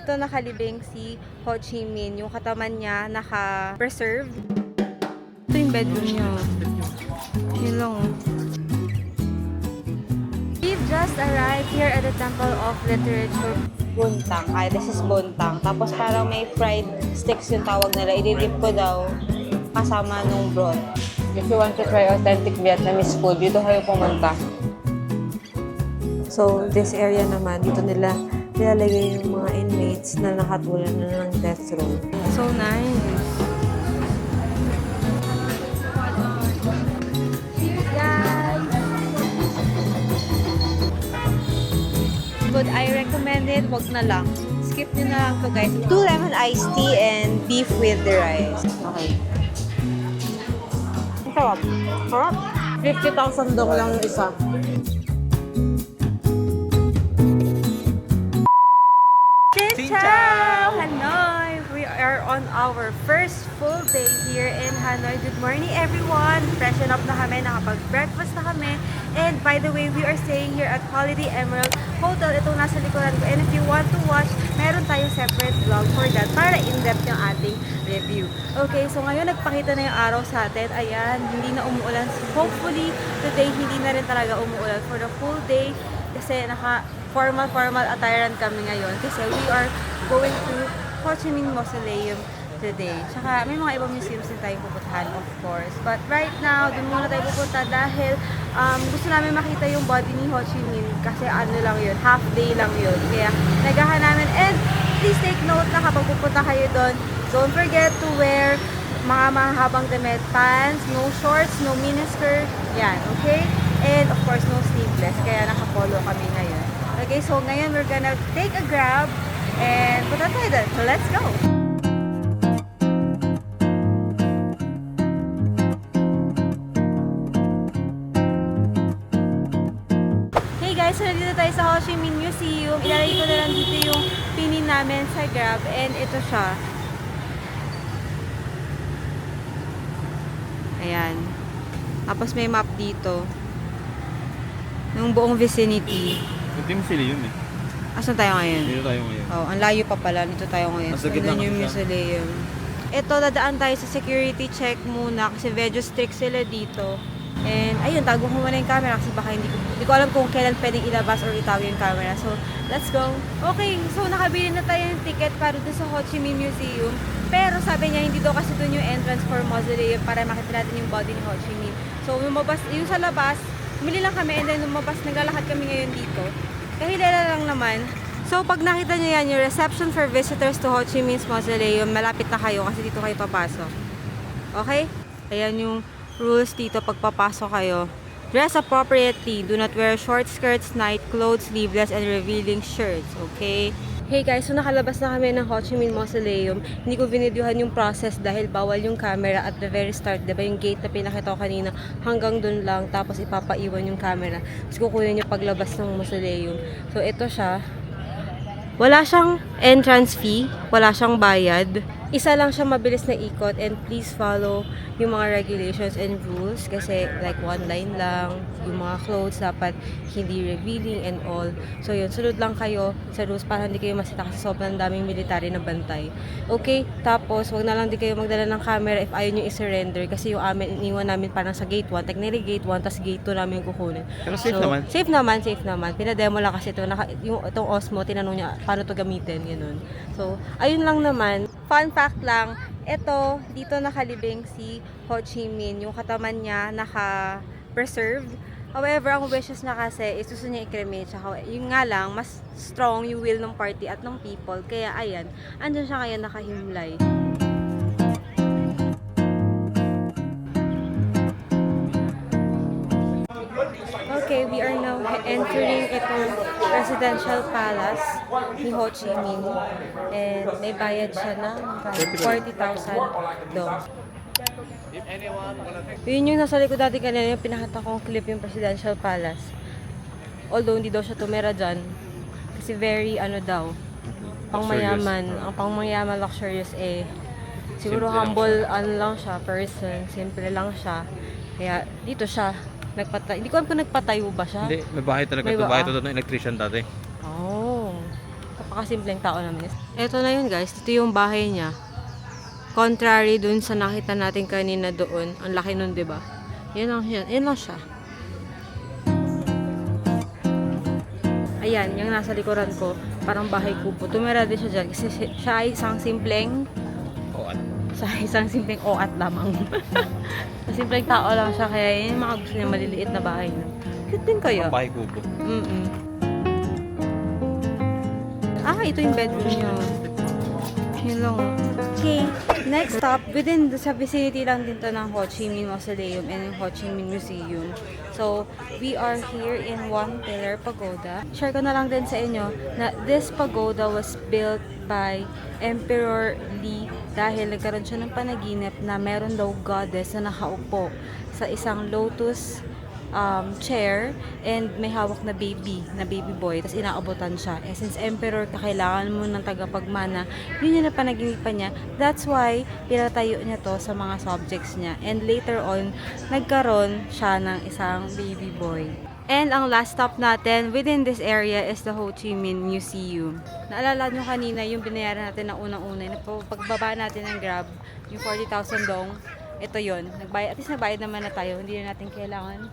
dito nakalibing si Ho Chi Minh. Yung katawan niya naka-preserve. Ito yung bedroom niya. Yun lang. We've just arrived here at the Temple of Literature. Buntang. This is buntang. Tapos parang may fried sticks yung tawag nila. I-dip ko daw kasama nung broth. If you want to try authentic Vietnamese food, dito kayo pumunta. So, this area naman, dito nila nilalagay yung mga inmates na nakatulan na ng death row. So nice. Good, I recommend it. Wag na lang. Skip nyo na lang to, guys. 2 lemon iced tea and beef with the rice. Okay. Ang sarap. Sarap. 50,000 dong lang yung isa. Xin chào, Hanoi! We are on our first full day here in Hanoi. Good morning, everyone! Freshen up na kami, nakapag-breakfast na kami. And by the way, we are staying here at Holiday Emerald Hotel. Itong nasa likuran ko. And if you want to watch, meron tayong separate vlog for that para in-depth yung ating review. Okay, so ngayon nagpakita na yung araw sa atin. Ayan, hindi na umuulan. Hopefully, today hindi na rin talaga umuulan for the full day. Kasi formal attirean kami ngayon kasi we are going to Ho Chi Minh Mausoleum today. Tsaka may mga ibang museums din tayong pupuntahan, of course. But right now, dun muna tayo pupunta dahil gusto namin makita yung body ni Ho Chi Minh kasi ano lang yun, half day lang yun. Kaya nagahan namin. And please take note na kapag pupunta kayo doon, don't forget to wear mga mahabang damit, pants, no shorts, no miniskirt, yan, okay? And of course, no sleeveless, kaya nakapolo kami ngayon. Okay, so ngayon we're gonna take a Grab and punta tayo doon. So let's go! Hey guys, so nandito tayo sa Ho Chi Minh Museum. Ilalagay ko na lang dito yung pinin namin sa Grab and ito siya. Ayan. Tapos may map dito. Yung buong vicinity. Ito yung sila yun eh. Asan tayo ngayon? Dito tayo ngayon. Oh, ang layo pa pala. Dito tayo ngayon. Nasa gitna Nandun yung kasi siya. mausoleum. Ito, dadaan tayo sa security check muna kasi medyo strict sila dito. And ayun, tago ko muna yung camera kasi baka hindi ko alam kung kailan pwedeng ilabas or itago yung camera. So, let's go. Okay, so nakabili na tayo ng ticket para dun sa Ho Chi Minh Museum. Pero sabi niya, hindi daw kasi dun yung entrance for mausoleum para makita natin yung body ni Ho Chi Minh. So, yung sa labas, bumili lang kami and then lumabas, naglalakad kami ngayon dito. Kahilala lang naman. So, pag nakita nyo yan, yung reception for visitors to Ho Chi Minh's Mausoleum, malapit na kayo kasi dito kayo papasok. Okay? Ayan yung rules dito pag papasok kayo. Dress appropriately. Do not wear short skirts, night clothes, sleeveless, and revealing shirts. Okay? Hey guys, so nakalabas na kami ng Ho Chi Minh Mausoleum. Hindi ko binidyohan yung process dahil bawal yung camera at the very start. Diba yung gate na pinakita ko kanina, hanggang dun lang. Tapos ipapaiwan yung camera. Tapos kukunin yung paglabas ng mausoleum. So ito siya. Wala siyang entrance fee. Wala siyang bayad. Isa lang siya mabilis na ikot and please follow yung mga regulations and rules kasi like one line lang, yung mga clothes dapat hindi revealing and all. So yun, sunod lang kayo sa rules para hindi kayo masita kasi sobrang daming military na bantay. Okay, tapos wag na lang di kayo magdala ng camera if ayaw nyo i-surrender kasi yung amin, iniwan namin parang sa gate 1, technically gate 1, tas gate 2 namin yung kukunin. Pero safe So, naman. Safe naman. Pinademo lang kasi ito, itong Osmo, tinanong niya paano to gamitin, ganun. So, ayun lang naman. Fun fact lang, ito, dito nakalibing si Ho Chi Minh. Yung katawan niya naka-preserved. However, ang wishes na kasi is gusto niya i-cremate. Yung nga lang, mas strong yung will ng party at ng people. Kaya ayan, andun siya ngayon nakahimlay. Okay, we are now entering itong presidential palace ni Ho Chi Minh. And may bayad siya ng 40,000 dong. Yun yung nasa likod natin kanina, yung pinakita kong clip yung presidential palace. Although hindi daw siya tumira dyan. Kasi very daw, pangmayaman. Ang pangmayaman luxurious siguro humble lang siya, person. Simple lang siya. Kaya dito siya. Hindi ko alam kung nagpatayo ba siya. Hindi, may bahay talaga May ito. ba- Bahay ito ng electrician dati. Oh. Napakasimpleng tao naman. Ito na yun guys, ito yung bahay niya. Contrary dun sa nakita natin kanina doon. Ang laki nun, di ba? Yan lang siya. Ayan, yung nasa likuran ko, parang bahay kubo. Tumira din siya dyan kasi siya ay isang simpleng oat lamang. Simpleng tao lang siya, kaya yun yung mga gusto niya maliliit na bahay na. Cute din kaya. Bahay kubo. Ito yung bedroom niya. Yun lang. Okay, next stop, sa vicinity lang din to ng Ho Chi Minh Mausoleum and yung Ho Chi Minh Museum. So, we are here in One Pillar Pagoda. Share ko na lang din sa inyo na this pagoda was built by Emperor Li dahil nagkaroon siya ng panaginip na meron daw goddess na nakaupo sa isang lotus chair and may hawak na baby boy, tapos inaabotan siya. Since emperor ka, kailangan mo ng tagapagmana, yun yung napanaginipan niya. That's why pinatayo niya to sa mga subjects niya, and later on nagkaroon siya ng isang baby boy. And ang last stop natin within this area is the Ho Chi Minh Museum. Naalala nyo kanina yung binayaran natin na unang-una, pagbaba natin ng Grab, yung 40,000 dong, ito yon. At least nagbayad naman na tayo, hindi na natin kailangan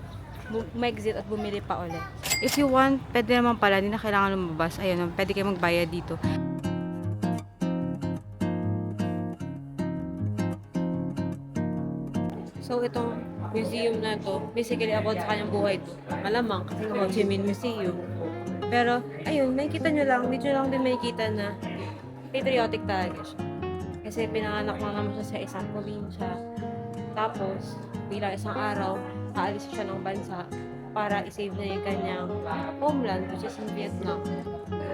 mag-exit at bumili pa ulit. If you want, pwede naman pala, hindi na kailangan lumabas. Ayun, pwede kayo magbayad dito. So, itong museum na to, basically about sa kanyang buhay to. Malamang, kasi Ho Chi Minh Museum. Pero, ayun, makikita nyo lang, dito lang din makikita na patriotic talaga siya. Kasi pinanganak lang naman siya sa isang probinsya. Tapos, bilang isang araw, aalis siya ng bansa para isave na yung kanyang homeland, which is in Vietnam.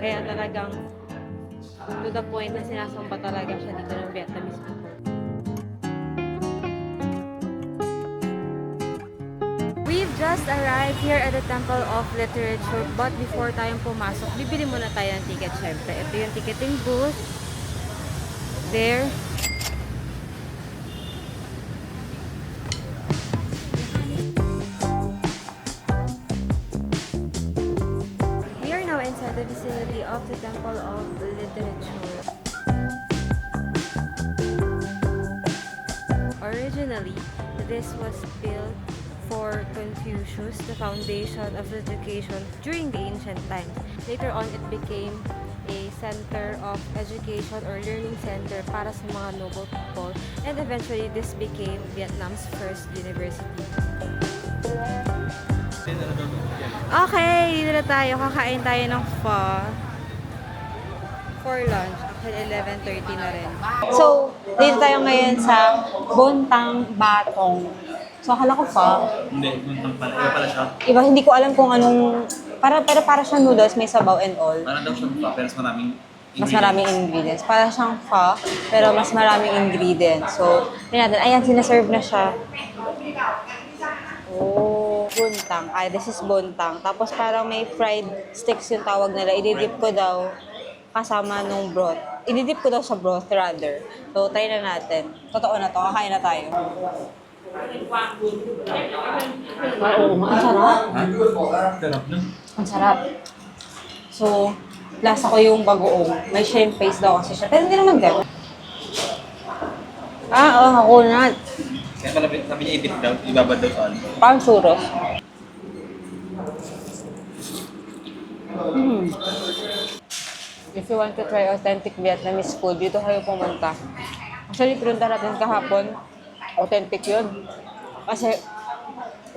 Kaya talagang to the point na sinasamba talaga siya dito ng Vietnamese people. We've just arrived here at the Temple of Literature, but before tayong pumasok, bibili muna tayo ng ticket syempre. Ito yung ticketing booth. There. Inside the vicinity of the Temple of Literature. Originally, this was built for Confucius, the foundation of education during the ancient times. Later on, it became a center of education or learning center para sa mga noble people, and eventually this became Vietnam's first university. Okay, dito na tayo. Kakain tayo ng pho for lunch. Actually, 11:30 na rin. So, dito tayo ngayon sa Bontang Batong. So, akala ko pho. Hindi, buntang pala. Iba pala siya. Iba, hindi ko alam kung anong... Pero para siyang noodles, may sabaw and all. Parang daw siyang pho, pero Mas maraming ingredients. Para siyang pho, pero mas maraming ingredients. So, tingnan natin. Ayan, sinaserve na siya. Oh, buntang. This is buntang. Tapos parang may fried sticks yung tawag nila. Ididip ko daw kasama nung broth. Ididip ko daw sa broth rather. So, try na natin. Totoo na to. Kakain na tayo. Oo, ang sarap. Sarap na. Ang sarap. So, lasa ko yung bagoong. May shrimp paste daw kasi siya. Pero hindi naman gano'n. Coconut. Kaya pala sabi niya i-dip daw, ibabad daw sa ano. Parang churros. If you want to try authentic Vietnamese food, dito kayo pumunta. Actually, pinunta natin kahapon. Authentic yun. Kasi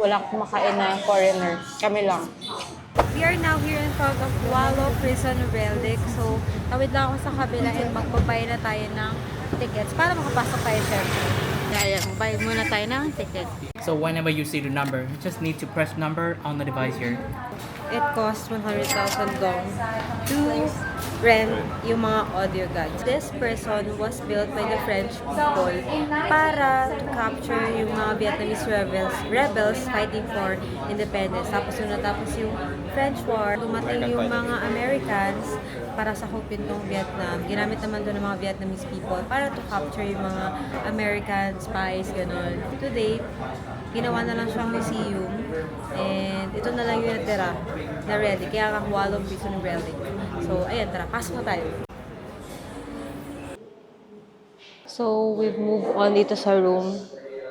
walang kumakain na foreigner. Kami lang. We are now here in front of Wallo Prison Relic. So, tawid lang ako sa kabila and magbabayad na tayo ng tickets para makapasok tayo syempre. Kaya, magbayad muna tayo ng ticket. So whenever you see the number, you just need to press number on the device here. It costs 100,000 dong to rent yung mga audio guides. This prison was built by the French people para to capture yung mga Vietnamese rebels fighting for independence. Tapos nung natapos yung French War, dumating yung mga Americans para sakupin tong Vietnam. Ginamit naman doon ng mga Vietnamese people para to capture yung mga American spies, gano'n. To date, ginawa na lang siyang museum and ito na lang yung natira na relic. Kaya nga Wallo Prison Relic. So, ayan, tara, pasok na tayo. So, we've moved on dito sa room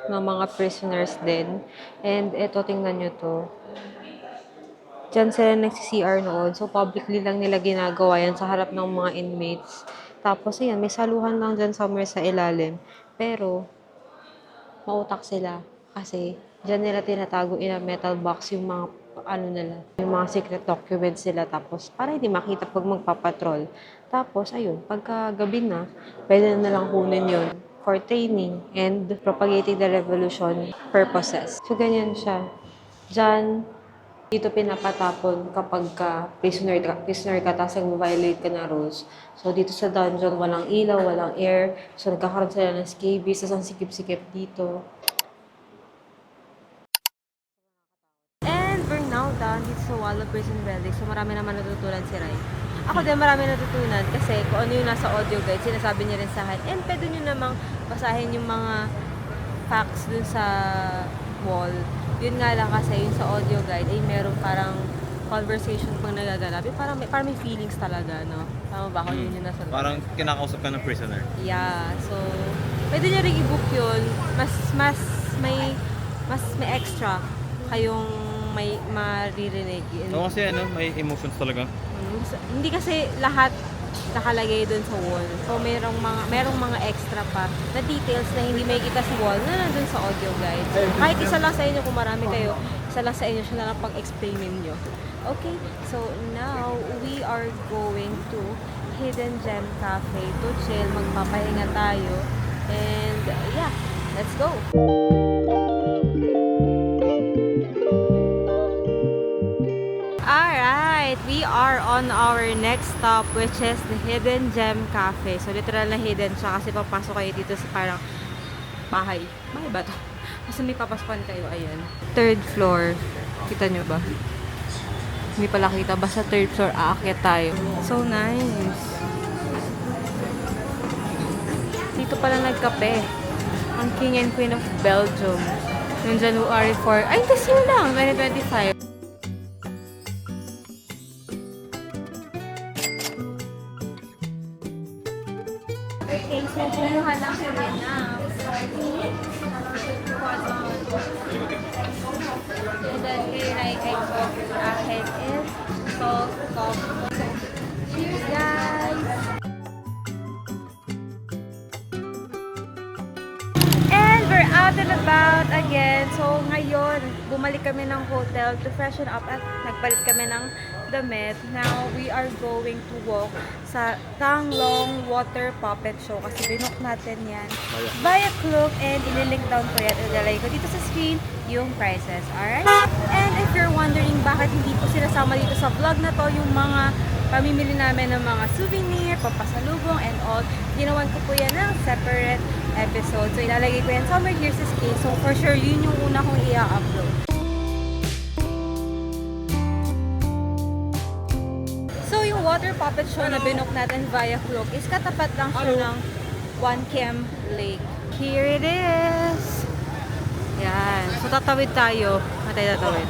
ng mga prisoners din. And eto, tingnan nyo to. Diyan sila nagsi-CR noon. So, publicly lang nila ginagawa yan sa harap ng mga inmates. Tapos, ayan, may saluhan lang dyan somewhere sa ilalim. Pero, mautak sila. Kasi, dyan nila tinatago in a metal box yung mga, ano nila, yung mga secret documents nila. Tapos, para hindi makita pag magpapatrol. Tapos, ayun, pagka gabi na, pwede na lang kunin yun for training and propagating the revolution purposes. So, ganyan siya. Diyan, dito pinapatapon kapag prisoner ka tapos nag-violate ka na rules. So, dito sa dungeon, walang ilaw, walang air. So, nagkakaroon sila ng scabies, tapos ang sikip-sikip dito. And we're now done dito sa wall of prison building. So, marami naman natutunan si Rai. Ako din marami natutunan kasi kung ano yung nasa audio guide, sinasabi niya rin sa akin. And pwede nyo namang basahin yung mga facts dun sa wall. Yun nga lang kasi yung sa audio guide ay meron parang conversation pang nagaganap. Parang may feelings talaga, no? Tama ba? Kung yun yung nasa... Parang kinakausap ka ng prisoner. Yeah. So, pwede nyo rin i-book yun. Mas may extra kayong may maririnig. Oo, kasi may emotions talaga. Hindi kasi lahat nakalagay doon sa wall. So, merong mga extra pa na details na hindi makikita sa wall na nandun sa audio guide. Kahit isa lang sa inyo, kung marami kayo, isa lang sa inyo siya na lang pag-explainin nyo. Okay, so now we are going to Hidden Gem Cafe to chill, magpapahinga tayo. And yeah, let's go! Alright, we are on our next stop which is the Hidden Gem Cafe. So literal na hidden siya kasi papasok kayo dito sa parang bahay. Bahay ba to? Kasi may papasukan kayo, ayan. Third floor. Kita nyo ba? Hindi pala kita. Basta third floor, aakyat tayo. So nice. Dito pala nagkape. Ang King and Queen of Belgium. Noong January 4. Ay, this year lang. 2025. Okay, so kumuha lang kami na. And then, here I coffee for akin is salt coffee. Cheers, guys! And we're out and about again. So, ngayon, bumalik kami ng hotel to freshen up at nagpalit kami ng damit. Now, we are going to walk sa Tanglong Water Puppet Show kasi binook natin yan via Klook and ililink down ko yan. Ilalagay ko dito sa screen yung prices. Alright? And if you're wondering bakit hindi po sinasama dito sa vlog na to yung mga pamimili namin ng mga souvenir, papasalubong and all, ginawan ko po yan ng separate episode. So, ilalagay ko yan somewhere here sa screen. So, for sure, yun yung una kong i-upload. So, yung water puppet show na binook natin via Klook is katapat lang siya ng One Cam Lake. Here it is! Yan. So, tatawid tayo. Matay tatawid.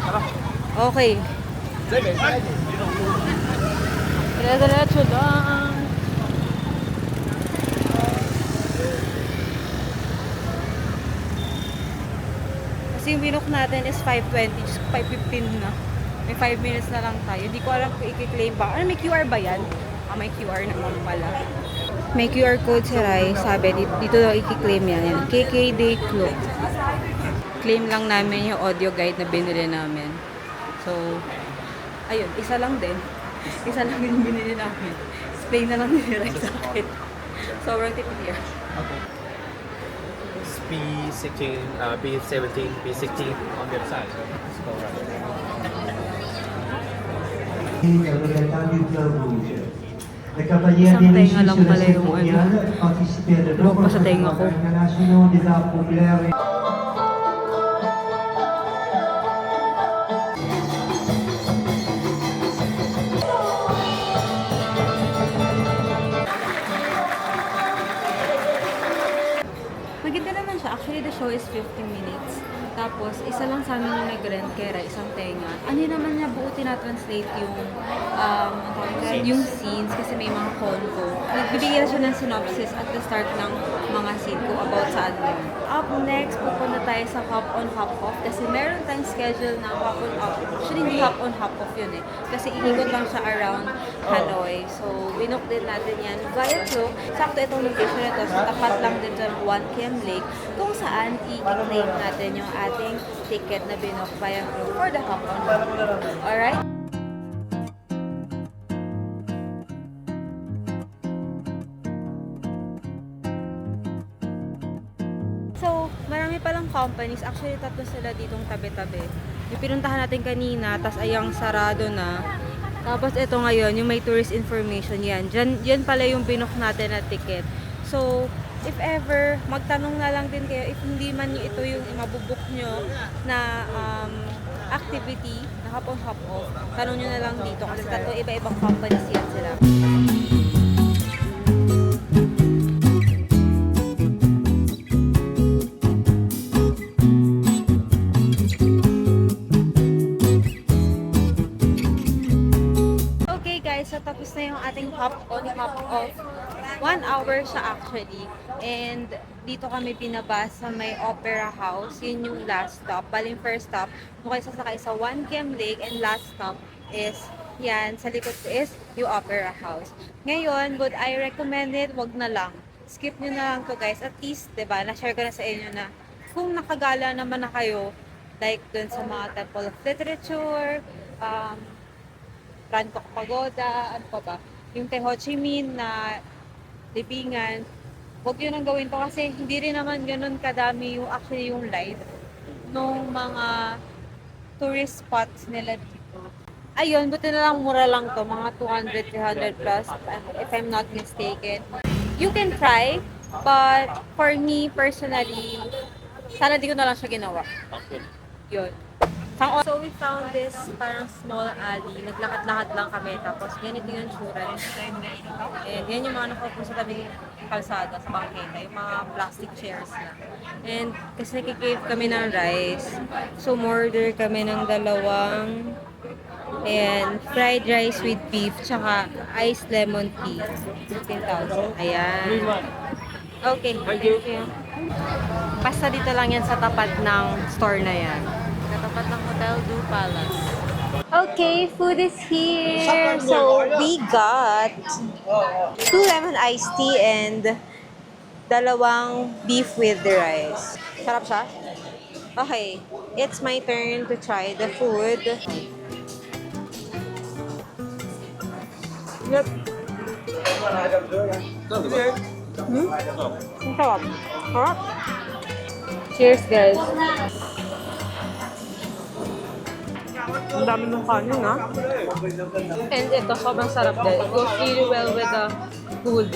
Okay. Diretso lang. Kasi yung binook natin is 5:20, just 5:15 na. May 5 minutes na lang tayo. Hindi ko alam kung i-claim ba. Ano, may QR ba yan? May QR naman pala. May QR code si Rai. Sabi, dito daw i-claim yan. KKD Klook. Claim lang namin yung audio guide na binili namin. So, ayun. Isa lang din. Isa lang yung binili namin. Explain na lang nila sa akin. Sobrang tipid yan. Okay. P16, P17, P16 on the other side. Let's go right. Isang tenga lang pala yung Look pa sa tenga ko. Maganda naman siya. Actually, the show is 50 minutes. Tapos, isa lang sa amin yung nag-rent kaya isang tenga. Ano naman niya buo tinatranslate yung, yung scenes kasi may mga convo. Nagbibigay na siya ng synopsis at the start ng mga scene kung about saan yun. Up next, pupunta tayo sa hop on, hop off kasi meron tayong schedule na hop on, hop off. Actually, hindi hop on, hop off yun eh. Kasi iikot lang siya around Hanoi. So, binook din natin yan via Klook. Sakto itong location na ito. So, tapat lang din sa 1 Lake kung saan i-claim natin yung ating ticket na binook via Klook for the hop on, hop off. Alright? So, marami palang companies. Actually, tatlo sila ditong tabi-tabi. Yung pinuntahan natin kanina, tas ayang sarado na. Tapos ito ngayon, yung may tourist information yan. Yan pala yung binook natin na ticket. So, if ever, magtanong na lang din kayo, if hindi man ito yung mabubuk nyo na activity, na hop on, hop off, tanong nyo na lang dito kasi tatlo iba-ibang companies yan sila. So, tapos na yung ating hop on, hop off. 1 hour siya actually. And dito kami binaba sa may Opera House. Yun yung last stop. Baling first stop, doon kayo sasakay sa 1 Lake. And last stop is, yan, sa likod ko is yung Opera House. Ngayon, would I recommend it? Wag na lang. Skip nyo na lang to guys. At least, diba, na-share ko na sa inyo na kung nakagala naman na kayo, like dun sa mga Temple of Literature, Bangkok Pagoda, ano pa ba? Yung kay Ho Chi Minh na libingan. Huwag yun ang gawin to kasi hindi rin naman ganun kadami yung actually yung life nung mga tourist spots nila dito. Ayun, buti na lang mura lang to, mga 200, 300 plus if I'm not mistaken. You can try, but for me personally, sana di ko na lang siya ginawa. Yun. So we found this parang small alley. Naglakad-lakad lang kami. Tapos ganito yung tsura. And yan yung mga nakaupo sa tabi kalsada, sa bangketa. Yung mga plastic chairs na. And kasi nakikave kami ng rice. So order kami ng dalawang and fried rice with beef tsaka iced lemon tea. 15,000. Ayan. Okay, thank you. Basta dito lang yan sa tapat ng store na yan. Katapat ng Hotel Du Palace. Okay, food is here. So, we got 2 lemon iced tea and dalawang beef with the rice. Sarap siya? Okay, it's my turn to try the food. Yep. Ang sarap. Sarap. Cheers, guys. Ang dami ng kanin, ha? And ito, sobrang sarap din. It goes really well with the food.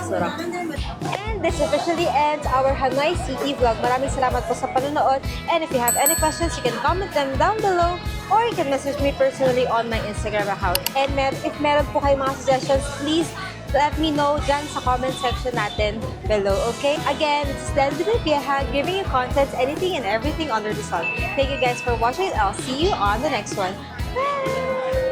Sarap. And this officially ends our Hanoi City vlog. Maraming salamat po sa panonood. And if you have any questions, you can comment them down below or you can message me personally on my Instagram account. And if meron po kayong mga suggestions, please let me know dyan sa comment section natin below, okay? Again, it's Leslie Vieja giving you content, anything and everything under the sun. Thank you guys for watching. I'll see you on the next one. Bye!